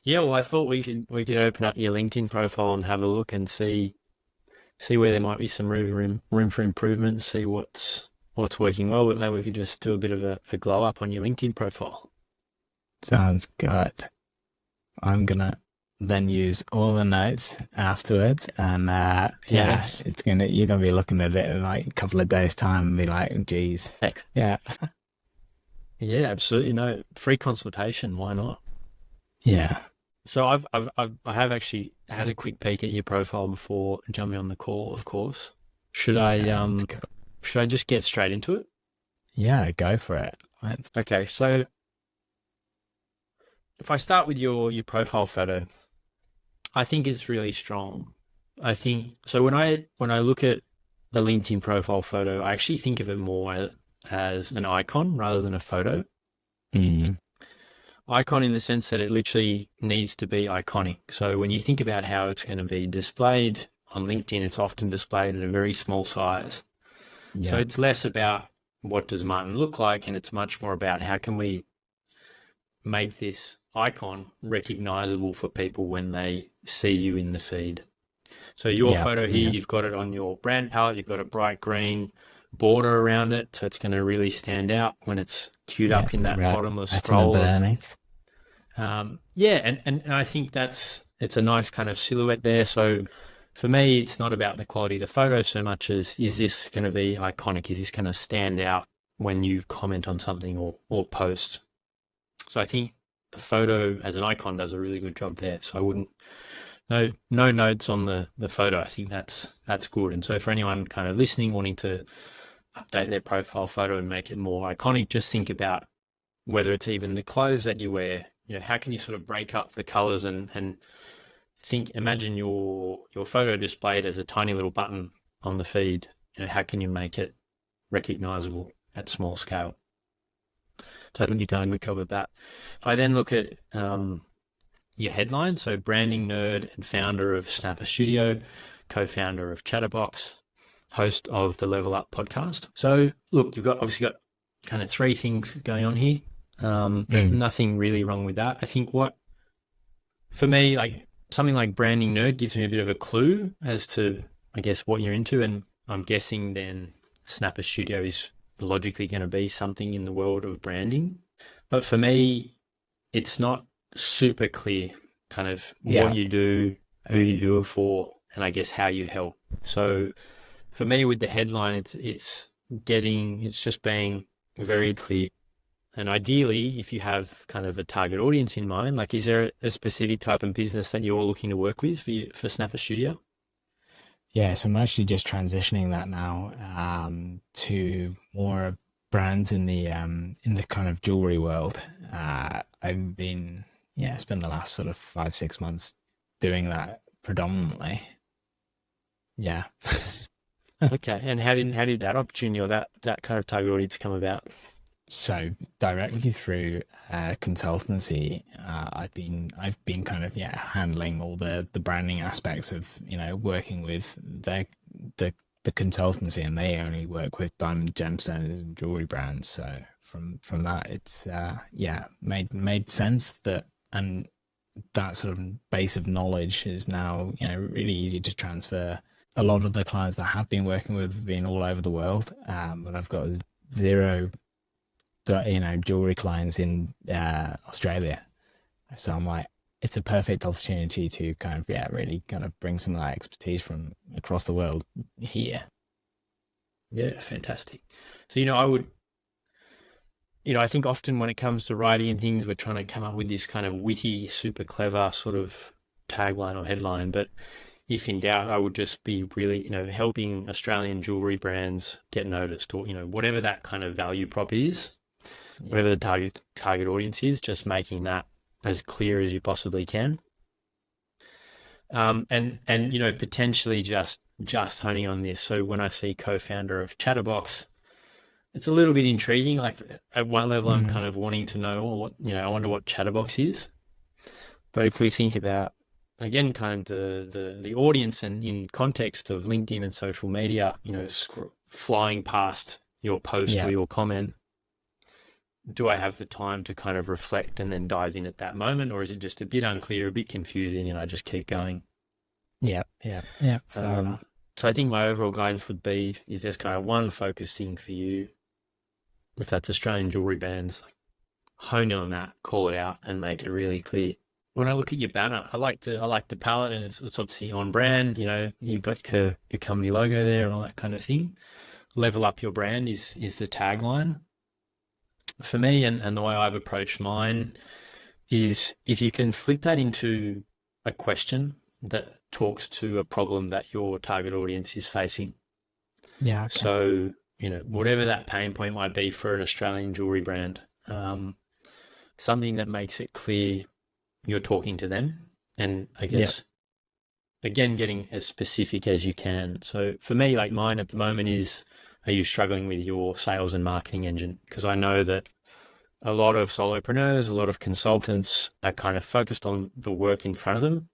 Yeah, well, I thought we could open up your LinkedIn profile and have a look and see where there might be some room for improvement, see what's working well, but maybe we could just do a bit of a glow up on your LinkedIn profile. Sounds good. I'm gonna then use all the notes afterwards, and Yes. you're gonna be looking at it in like a couple of days' time and be like, geez, Heck. yeah, Yeah, absolutely. No, free consultation. Why not? yeah, So I have actually had a quick peek at your profile before jumping on the call, of course. Should I yeah, it's cool. should I just get straight into it? Yeah, go for it. Let's, Okay, so if I start with your profile photo, I think it's really strong. I think so when I look at the LinkedIn profile photo, I actually think of it more as an icon rather than a photo. mm, Icon in the sense that it literally needs to be iconic. So when you think about how it's going to be displayed on LinkedIn, it's often displayed at a very small size. So Yeah. it's less about what does Martin look like, and it's much more about how can we make this icon recognizable for people when they see you in the feed. So your Yeah. photo here, Yeah. you've got it on your brand palette, you've got a bright green border around it, so it's going to really stand out when it's queued Yeah. up in that Right. bottomless Right in scroll of underneath. and I think it's a nice kind of silhouette there. So for me, it's not about the quality of the photo so much as is this going to be iconic? Is this going to stand out when you comment on something or post? So I think the photo as an icon does a really good job there. So I wouldn't no notes on the photo. I think that's good. And so for anyone kind of listening, wanting to update their profile photo and make it more iconic, just think about whether it's even the clothes that you wear. You know, how can you sort of break up the colors and imagine your photo displayed as a tiny little button on the feed. You know, how can you make it recognizable at small scale? So I think you've done a good job of that. If I then look at your headline, so branding nerd and founder of Snapper Studio, co-founder of Chatterbox, host of the Level Up podcast. So look, you've obviously got kind of three things going on here. Nothing really wrong with that. I think for me, like something like branding nerd gives me a bit of a clue as to, I guess, what you're into. And I'm guessing then Snapper Studio is logically going to be something in the world of branding. But for me, it's not super clear kind of what you do, who you do it for, and I guess how you help. So for me with the headline, it's just being very clear. And ideally, if you have kind of a target audience in mind, like is there a specific type of business that you're looking to work with for Snapper Studio? Yeah, so I'm actually just transitioning that now to more brands in the kind of jewelry world. I've been spent the last sort of 5-6 months doing that predominantly. Yeah. Okay, and how did that opportunity or that kind of target audience come about? So directly through consultancy, I've been kind of handling all the branding aspects of working with the consultancy, and they only work with diamond gemstones and jewelry brands. So from that, it's made sense that, and that sort of base of knowledge is now really easy to transfer. A lot of the clients that I have been working with have been all over the world, but I've got zero jewelry clients in Australia. So I'm like, it's a perfect opportunity to kind of really kind of bring some of that expertise from across the world here. Yeah, fantastic. So I think often when it comes to writing and things, we're trying to come up with this kind of witty, super clever sort of tagline or headline. But if in doubt, I would just be really, helping Australian jewelry brands get noticed, or, whatever that kind of value prop is, whatever the target audience is, just making that as clear as you possibly can. And potentially just honing on this. So when I see co-founder of Chatterbox, it's a little bit intriguing. Like at one level, I'm kind of wanting to know, I wonder what Chatterbox is. But if we think about, again, kind of the audience and in context of LinkedIn and social media, flying past your post or your comment, do I have the time to kind of reflect and then dive in at that moment? Or is it just a bit unclear, a bit confusing, and I just keep going? Yeah. Fair enough. So I think my overall guidance would be, if there's kind of one focus thing for you, if that's Australian jewelry bands, hone in on that, call it out, and make it really clear. When I look at your banner, I like the palette, and it's obviously on brand. You've got your company logo there and all that kind of thing. Level up your brand is the tagline. For me, and the way I've approached mine is if you can flip that into a question that talks to a problem that your target audience is facing. Yeah. Okay. So, whatever that pain point might be for an Australian jewelry brand, something that makes it clear you're talking to them. And I guess, again, getting as specific as you can. So for me, like mine at the moment is, are you struggling with your sales and marketing engine? Because I know that a lot of solopreneurs, a lot of consultants are kind of focused on the work in front of them,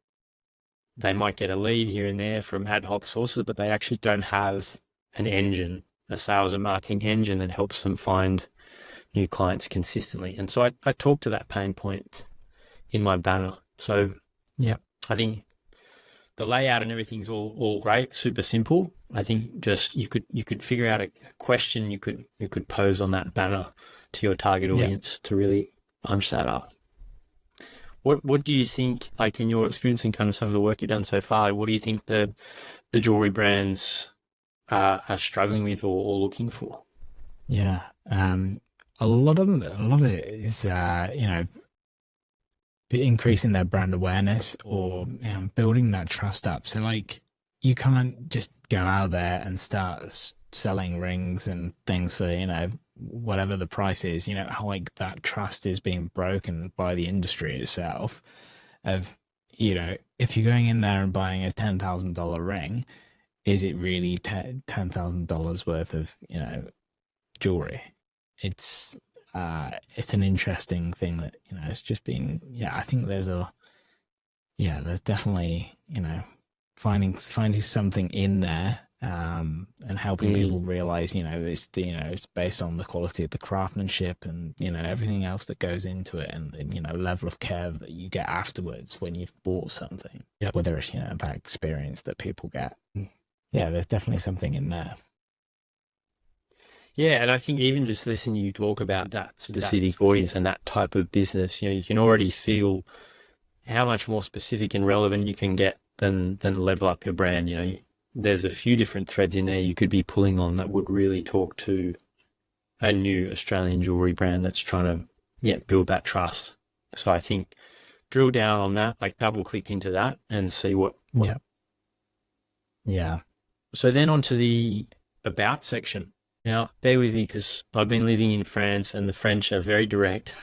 they might get a lead here and there from ad hoc sources, but they actually don't have an engine, a sales and marketing engine that helps them find new clients consistently. And so I talk to that pain point in my banner. So Yeah. I think the layout and everything's all great, super simple. I think just you could figure out a question you could pose on that banner to your target audience to really punch that up. What do you think, like in your experience and kind of some of the work you've done so far, what do you think the jewelry brands are struggling with or looking for? Yeah. A lot of it is, increasing their brand awareness or building that trust up. So like you can't just go out there and start selling rings and things for, whatever the price is, how like that trust is being broken by the industry itself of, if you're going in there and buying a $10,000 ring, is it really $10,000 worth of, jewelry? It's an interesting thing that, it's just been, I think there's definitely, finding something in there, and helping people realize, it's based on the quality of the craftsmanship and, everything else that goes into it and, level of care that you get afterwards when you've bought something, whether it's, that experience that people get. Yeah, there's definitely something in there. Yeah, and I think even just listening to you talk about that specific audience and that type of business, you can already feel how much more specific and relevant you can get than level up your brand. There's a few different threads in there you could be pulling on that would really talk to a new Australian jewelry brand that's trying to build that trust. So I think drill down on that, like double click into that and see what. Yeah. So then onto the about section. Now, bear with me because I've been living in France and the French are very direct.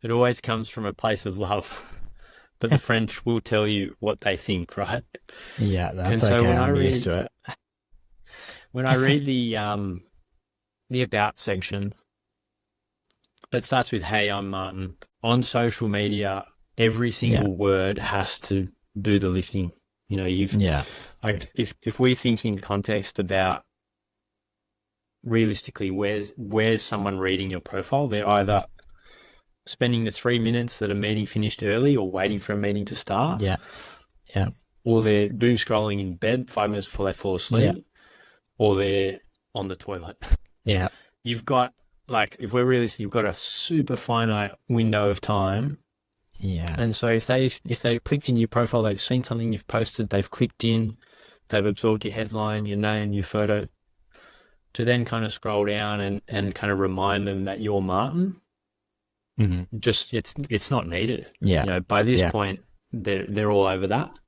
It always comes from a place of love, but the French will tell you what they think, right? Yeah, that's and so okay. when I'm used to it. When I read the about section, it starts with, "Hey, I'm Martin." On social media, every single word has to do the lifting. Like if we think in context about realistically, where's someone reading your profile? They're either spending the 3 minutes that a meeting finished early or waiting for a meeting to start. Yeah. Or they're doom scrolling in bed 5 minutes before they fall asleep. Or they're on the toilet. Yeah. You've got, like, if we're realistic, you've got a super finite window of time. Yeah. And so if they've clicked in your profile, they've seen something you've posted, they've clicked in, they've absorbed your headline, your name, your photo, to then kind of scroll down and kind of remind them that you're Martin, just it's not needed. Yeah. By this point, they're all over that.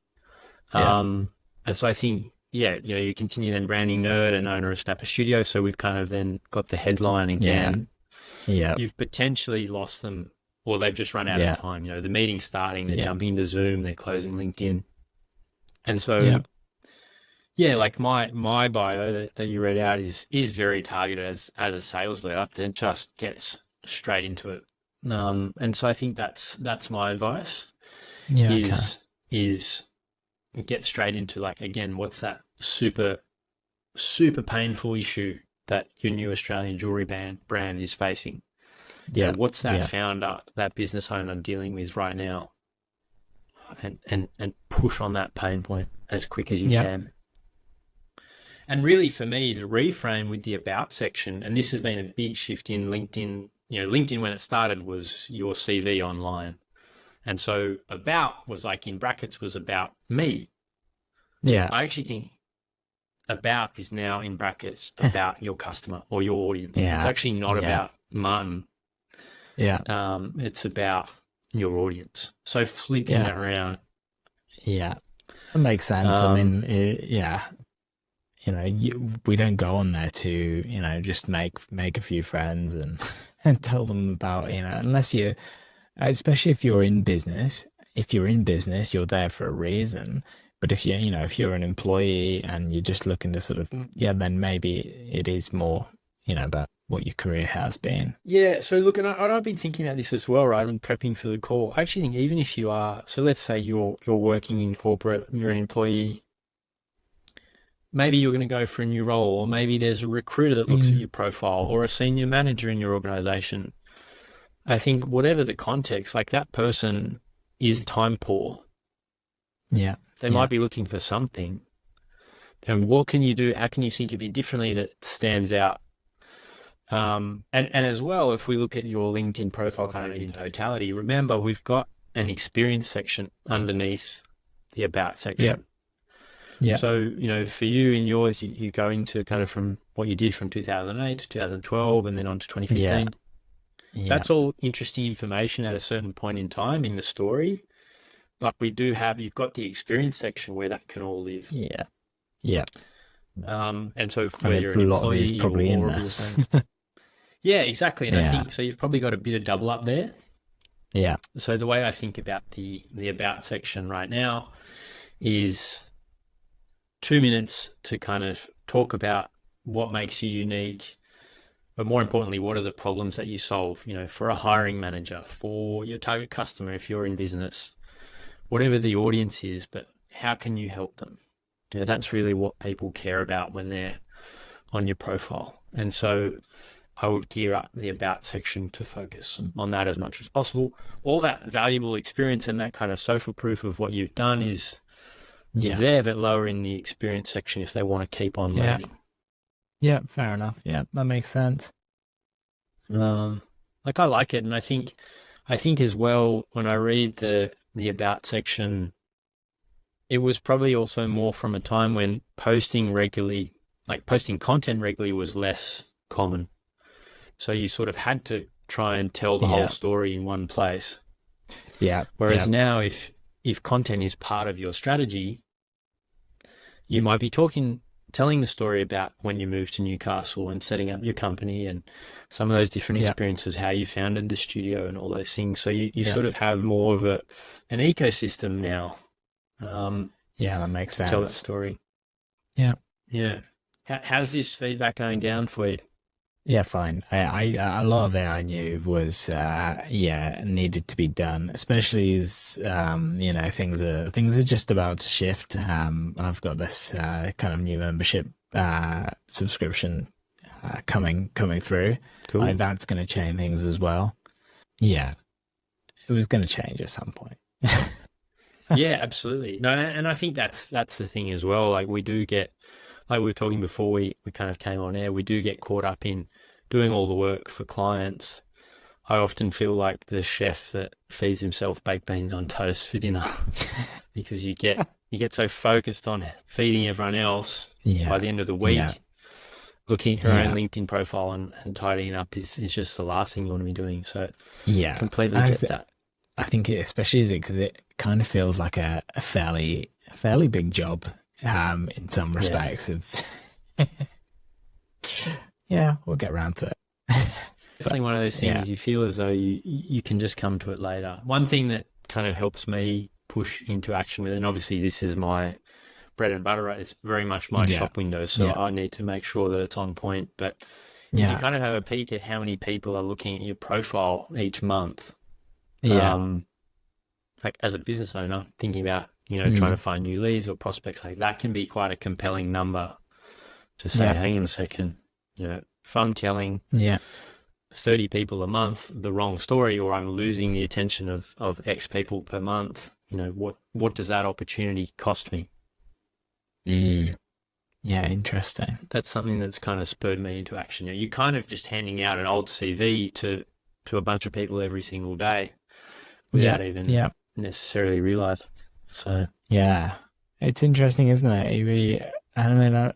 And so I think, you continue then branding nerd and owner of Snapper Studio. So we've kind of then got the headline again. Yeah. You've potentially lost them, or they've just run out of time. The meeting's starting, they're jumping into Zoom, they're closing LinkedIn. And so like my bio that you read out is very targeted as a sales leader. It just gets straight into it. And so I think that's my advice. Is get straight into, like, again, what's that super super painful issue that your new Australian jewelry brand is facing. Yeah. What's that founder, that business owner dealing with right now? And push on that pain point as quick as you can. And really, for me, the reframe with the about section, and this has been a big shift in LinkedIn. LinkedIn, when it started, was your CV online. And so about was, like, in brackets, was about me. Yeah. I actually think about is now in brackets about your customer or your audience. Yeah. It's actually not about Martin. Yeah. It's about your audience. So flipping that around. Yeah. That makes sense. I mean, we don't go on there to, just make a few friends and tell them about, unless you, especially if you're in business, you're there for a reason. But if if you're an employee and you're just looking to sort of, then maybe it is more, about what your career has been. Yeah, so look, and I've been thinking about this as well, right? I'm prepping for the call. I actually think even if you are, so let's say you're working in corporate, you're an employee, maybe you're going to go for a new role, or maybe there's a recruiter that looks at your profile, or a senior manager in your organization. I think whatever the context, like that person is time poor. Yeah. They might be looking for something. And what can you do? How can you think of it differently that stands out? And as well, if we look at your LinkedIn profile kind of in totality, remember we've got an experience section underneath the about section. Yeah. So, you know, for you in yours, you go into kind of from what you did from 2008 to 2012 and then on to 2015. Yeah. That's all interesting information at a certain point in time in the story. But we do have, you've got the experience section where that can all live. Yeah. Yeah. And so where you're an a lot of these employee probably in or there. yeah, exactly. And I Yeah. think, so you've probably got a bit of double up there. Yeah. So the way I think about the about section right now is 2 minutes to kind of talk about what makes you unique, but more importantly, what are the problems that you solve, you know, for a hiring manager, for your target customer, if you're in business, whatever the audience is, but how can you help them? Yeah, that's really what people care about when they're on your profile. And so I would gear up the about section to focus on that as much as possible. All that valuable experience and that kind of social proof of what you've done is there, but lower in the experience section if they want to keep on learning. Yeah, fair enough. Yeah, that makes sense. Like I like it, and I think as well when I read the about section, it was probably also more from a time when posting content regularly was less common. So you sort of had to try and tell the whole story in one place. Yeah. Whereas now if content is part of your strategy, you might be telling the story about when you moved to Newcastle and setting up your company and some of those different experiences, how you founded the studio and all those things. So you sort of have more of an ecosystem now. That makes sense. Tell that story. Yeah. Yeah. How's this feedback going down for you? Yeah, fine. I a lot of it I knew was needed to be done, especially as you know, things are just about to shift. I've got this kind of new membership subscription coming through. Cool. Like, that's going to change things as well. Yeah, it was going to change at some point. Yeah, absolutely. No, and I think that's the thing as well. Like we do get, like we were talking before we kind of came on air, we do get caught up in doing all the work for clients. I often feel like the chef that feeds himself baked beans on toast for dinner because you get so focused on feeding everyone else by the end of the week. Looking at your own LinkedIn profile and tidying up is just the last thing you want to be doing. So completely get that. I think especially because it kind of feels like a fairly big job in some respects of we'll get around to it. Definitely one of those things you feel as though you can just come to it later. One thing that kind of helps me push into action with, and obviously this is my bread and butter, right? It's very much my shop window, so I need to make sure that it's on point. But if you kind of have a peek at how many people are looking at your profile each month, like as a business owner, thinking about, you know, trying to find new leads or prospects, like that can be quite a compelling number to say, hang on a second, you know, if I'm telling 30 people a month the wrong story, or I'm losing the attention of X people per month, you know, what does that opportunity cost me? Yeah, interesting. That's something that's kind of spurred me into action. You know, you're kind of just handing out an old CV to a bunch of people every single day without even necessarily realizing. So it's interesting, isn't it? I mean, I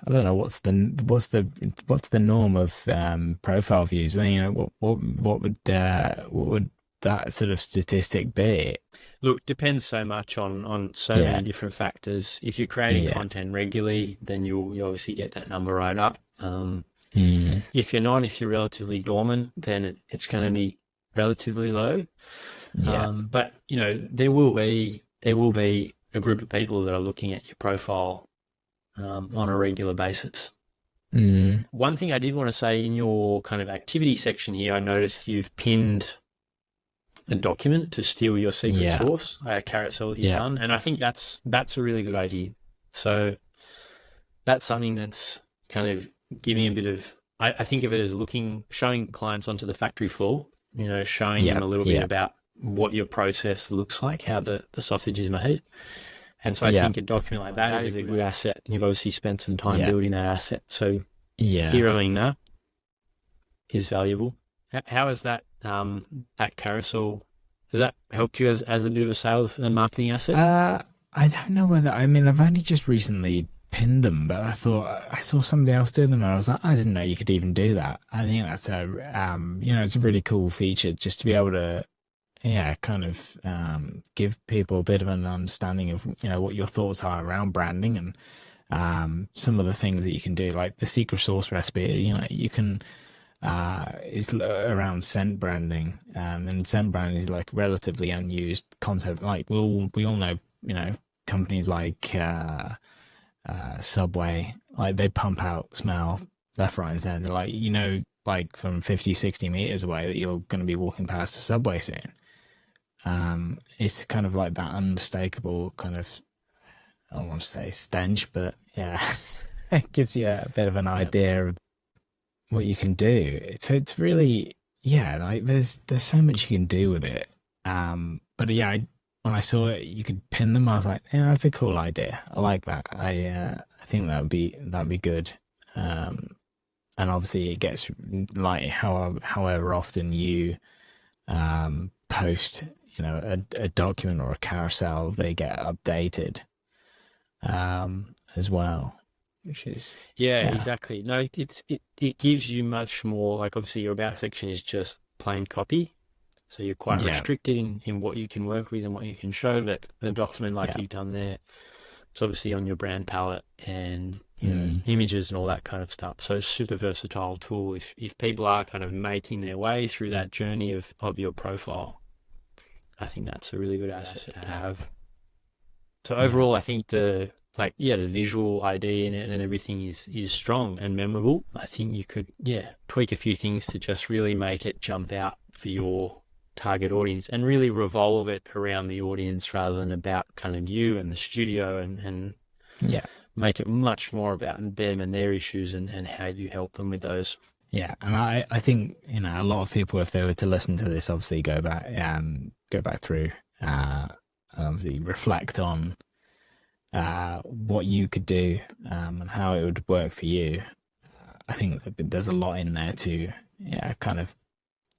don't know what's the norm of profile views. I mean, you know, what would that sort of statistic be? Look, depends so much on so many different factors. If you're creating content regularly, then you obviously get that number right up. If you're not, if you're relatively dormant, then it's going to be relatively low. But you know, there will be a group of people that are looking at your profile on a regular basis. Mm. One thing I did want to say in your kind of activity section here, I noticed you've pinned a document to steal your secret Yeah. sauce, a carousel that you've Yeah. done, and I think that's a really good idea. So that's something that's kind of giving a bit of, I think of it as showing clients onto the factory floor, showing Yeah. them a little bit Yeah. about what your process looks like, how the sausage is made. And so I Yeah. think a document like that is a good asset. You've obviously spent some time Yeah. building that asset. So Yeah. hearing that is valuable. How is that at Carousel? Does that help you as a bit of a sales and marketing asset? Uh, I don't know whether, I mean, I've only just recently pinned them, but I thought I saw somebody else do them and I was like, I didn't know you could even do that. I think that's it's a really cool feature just to be able to, yeah, kind of give people a bit of an understanding of, what your thoughts are around branding and some of the things that you can do, like the secret sauce recipe, you can is around scent branding, and scent branding is like relatively unused concept. Like we all know, companies like Subway, like they pump out smell left, right, and center. Like like from 50, 60 meters away that you're going to be walking past a Subway soon. It's kind of like that unmistakable kind of, I don't want to say stench, but yeah, it gives you a bit of an Yep. idea of what you can do. It's really, yeah, like there's so much you can do with it. But yeah, when I saw it, you could pin them. I was like, yeah, that's a cool idea. I like that. I think that'd be good. And obviously it gets like however often you post, a document or a carousel, they get updated as well, which is Yeah, yeah, exactly. No, it gives you much more. Like obviously your about section is just plain copy, so you're quite yeah, restricted in what you can work with and what you can show. But the document like yeah. you've done there, it's obviously on your brand palette and Mm. images and all that kind of stuff. So it's a super versatile tool if people are kind of making their way through that journey of your profile. I think that's a really good asset to have. So Yeah. overall, I think the visual ID in it and everything is strong and memorable. I think you could tweak a few things to just really make it jump out for your target audience and really revolve it around the audience rather than about kind of you and the studio and Yeah. make it much more about them and their issues and how you help them with those. Yeah. And I think, a lot of people, if they were to listen to this, obviously go back through, obviously reflect on what you could do, and how it would work for you. I think there's a lot in there to, kind of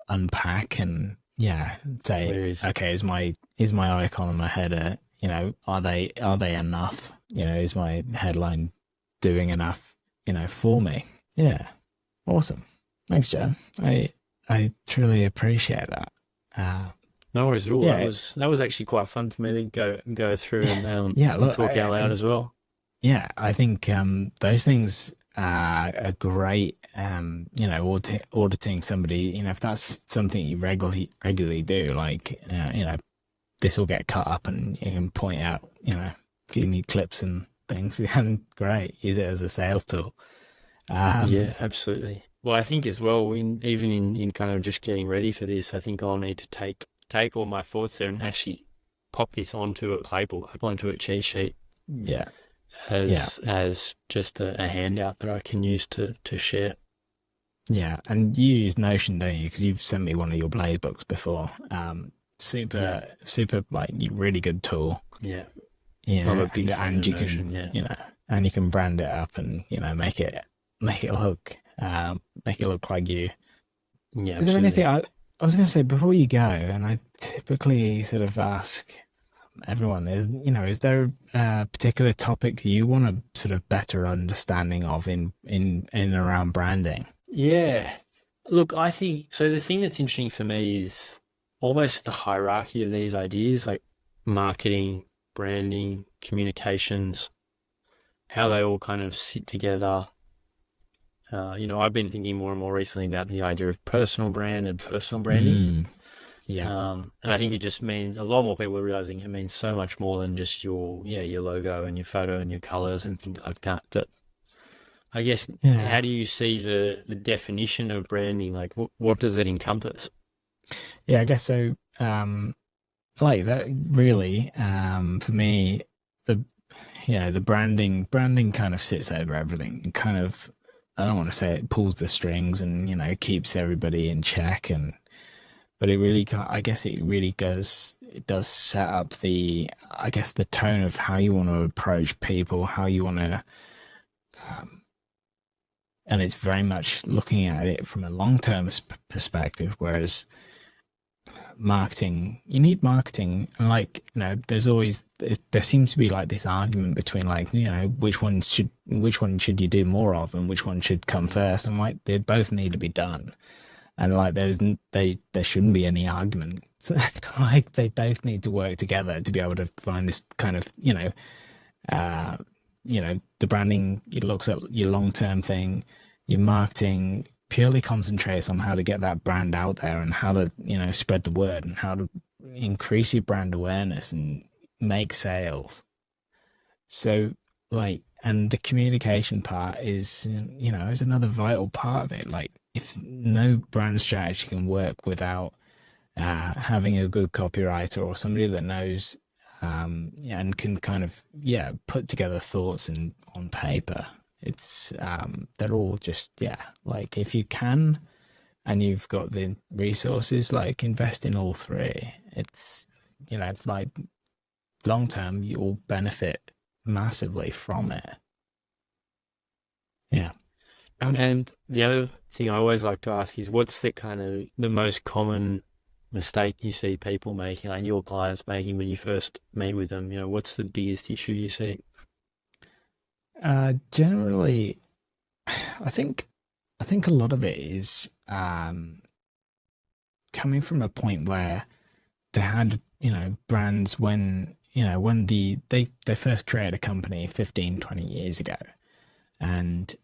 unpack and, say, There is. okay, is my icon and my header, are they enough? Is my headline doing enough, for me? Yeah. Awesome. Thanks, Joe. I truly appreciate that. Uh, No worries at all. yeah, That was actually quite fun for me to go through yeah. and Look, talk out loud as well. yeah, I think those things are great. Auditing somebody, if that's something you regularly do, like this will get cut up and you can point out, if you need clips and things, and great, use it as a sales tool. Yeah, absolutely. Well, I think as well, even in kind of just getting ready for this, I think I'll need to take all my thoughts there and actually pop this onto a playbook, onto a cheat sheet Yeah, yeah. as just a handout that I can use to share. Yeah, and you use Notion, don't you? Because you've sent me one of your Blaze books before. Yeah, Super, like really good tool. yeah. You I'm know, a big fan and of you Notion. can, Yeah, and you can brand it up and make it look like you. yeah, Is there anything absolutely. I was going to say before you go? And I typically sort of ask everyone is there a particular topic you want a sort of better understanding of in and around branding? Yeah. Look, I think so. The thing that's interesting for me is almost the hierarchy of these ideas, like marketing, branding, communications, how they all kind of sit together. I've been thinking more and more recently about the idea of personal brand and personal branding. Mm, yeah, And I think it just means a lot more people are realizing it means so much more than just your logo and your photo and your colors and things like that. That I guess, Yeah. how do you see the definition of branding? Like, what does it encompass? Yeah, I guess so. Like that really, for me, the the branding kind of sits over everything. And kind of, I don't want to say it pulls the strings and keeps everybody in check, and but it really, I guess it really does. It does set up the, I guess, the tone of how you want to approach people, how you want to, um, and it's very much looking at it from a long term perspective. Whereas marketing, you need marketing, and like there's always, there seems to be like this argument between like which one should you do more of, and which one should come first, and like they both need to be done, and like there shouldn't be any argument. Like they both need to work together to be able to find this kind of uh the branding, it looks at your long-term thing, your marketing purely concentrates on how to get that brand out there and how to spread the word and how to increase your brand awareness and make sales. So like, and the communication part is is another vital part of it. Like if no brand strategy can work without having a good copywriter or somebody that knows yeah, and can kind of put together thoughts and on paper. It's they're all just like if you can and you've got the resources, like invest in all three. It's it's like long term you'll benefit massively from it. Yeah. And the other thing I always like to ask is, what's the kind of the most common mistake you see people making, like your clients making when you first meet with them? What's the biggest issue you see? Generally, I think a lot of it is coming from a point where they had brands when when they first created a company 15, 20 years ago, and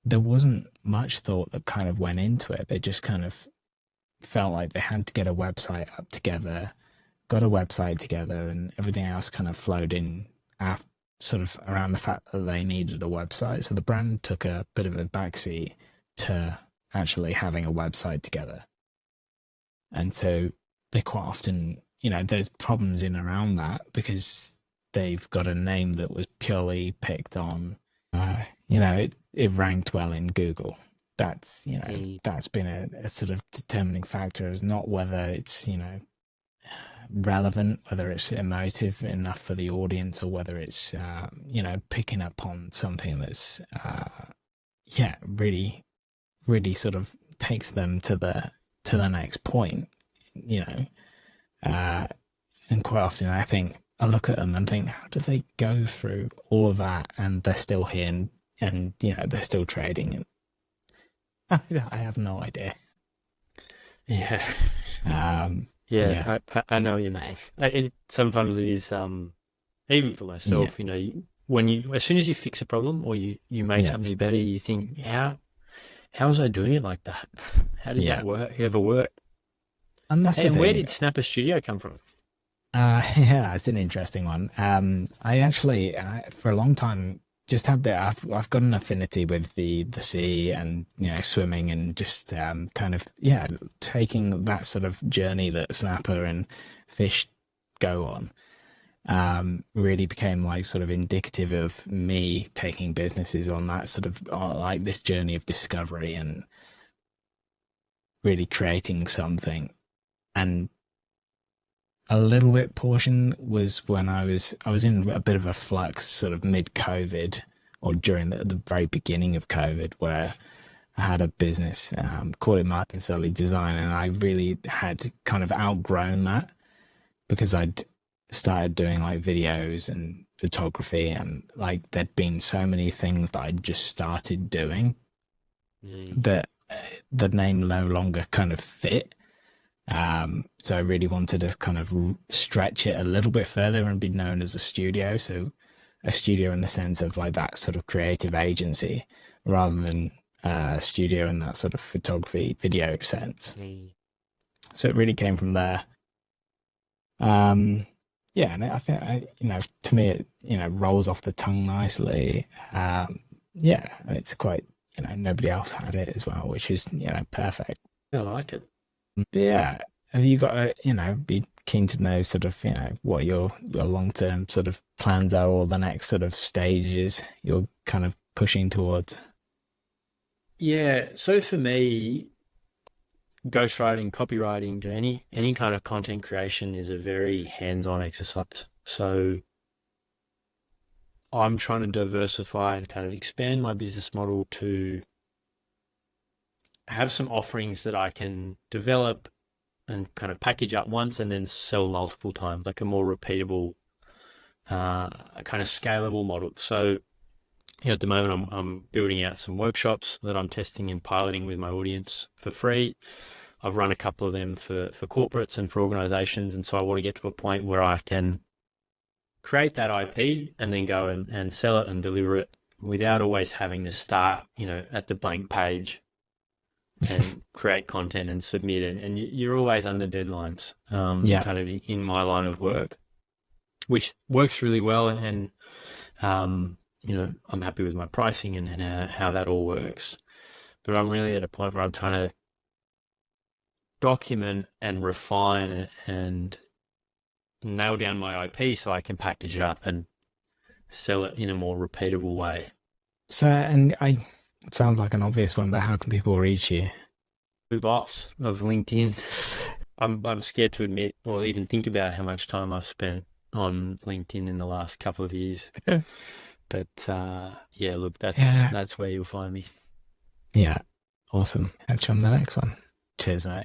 there wasn't much thought that kind of went into it. They just kind of felt like they had to get a website up together, got a website together, and everything else kind of flowed in after, sort of around the fact that they needed a website. So the brand took a bit of a backseat to actually having a website together. And so they quite often, there's problems in around that because they've got a name that was purely picked on, it ranked well in Google. That's, that's been a sort of determining factor, is not whether it's, relevant, whether it's emotive enough for the audience, or whether it's picking up on something that's really really sort of takes them to the next point. you know and quite often I look at them and think, how do they go through all of that and they're still here, and they're still trading, and I have no idea. Yeah. um yeah I know you know. It sometimes it is even for yeah myself, when you as soon as you fix a problem or you make yeah something better, you think, how was I doing it like that? How did yeah that work? Ever work? and that's Hey, the and where thing. did Snapper Studio come from? Yeah, it's an interesting one. I actually, for a long time, just had I've got an affinity with the sea and swimming, and just kind of taking that sort of journey that snapper and fish go on. Really became like sort of indicative of me taking businesses on that sort of like this journey of discovery and really creating something. And a little bit portion was when I was in a bit of a flux, sort of mid COVID, or during the very beginning of COVID, where I had a business called it Martin Sully Design, and I really had kind of outgrown that because I'd started doing like videos and photography, and like there'd been so many things that I'd just started doing Mm. that the name no longer kind of fit. So I really wanted to kind of stretch it a little bit further and be known as a studio. So a studio in the sense of like that sort of creative agency, rather than a studio in that sort of photography video sense. Mm. So it really came from there. Um, yeah, and I think to me it rolls off the tongue nicely. yeah, it's quite, nobody else had it as well, which is, perfect. I like it. But yeah, have you got be keen to know sort of, what your long-term sort of plans are, or the next sort of stages you're kind of pushing towards? Yeah. So for me, ghostwriting, copywriting, any kind of content creation is a very hands-on exercise. So I'm trying to diversify and kind of expand my business model to have some offerings that I can develop and kind of package up once and then sell multiple times, like a more repeatable, kind of scalable model. So, at the moment, I'm building out some workshops that I'm testing and piloting with my audience for free. I've run a couple of them for corporates and for organizations. And so I want to get to a point where I can create that IP and then go and sell it and deliver it without always having to start, at the blank page and create content and submit it. And you're always under deadlines, Yeah. kind of in my line of work, which works really well. And, I'm happy with my pricing and how that all works. But I'm really at a point where I'm trying to document and refine and nail down my IP so I can package it up and sell it in a more repeatable way. So, it sounds like an obvious one, but how can people reach you? The boss of LinkedIn. I'm scared to admit or even think about how much time I've spent on LinkedIn in the last couple of years. But yeah, look, that's where you'll find me. Yeah. Awesome. Catch you on the next one. Cheers, mate.